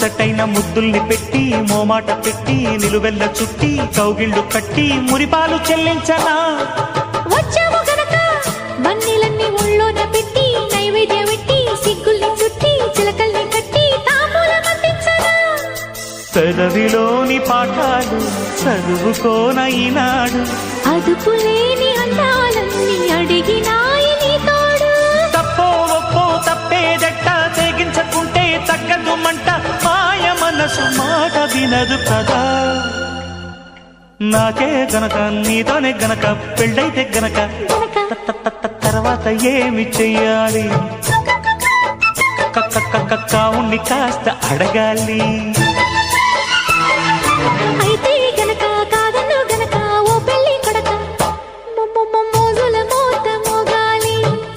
ముచ్చటైన ముద్దుల్ని పెట్టి మోమాట పెట్టి నిలువెల్ల చుట్టి కౌగిళ్ళు కట్టి మురిపాలు చెల్లించనా వచ్చాము గనక బన్నీలన్నీ ఒళ్ళోన పెట్టి నైవేద్యం పెట్టి సిగ్గుల్ని చుట్టి చిలకల్ని కట్టి తాంబూలం అందించనా పెదవిలోని పాఠాలు చదువుకోన ఈనాడు అదుపులేని అందాలన్నీ అడిగినాయి నీ తోడు తప్పో ఒప్పో తప్పేదెట్ట తెగించకుంటే తగ్గదు మంట మాయ మనసు మాట వినదు కదా నాకే గనక నీతోనే గనక పెళ్ళైతే గనక తర్వాత ఏమి చెయ్యాలి కావుణ్ణి కాస్త అడగాలి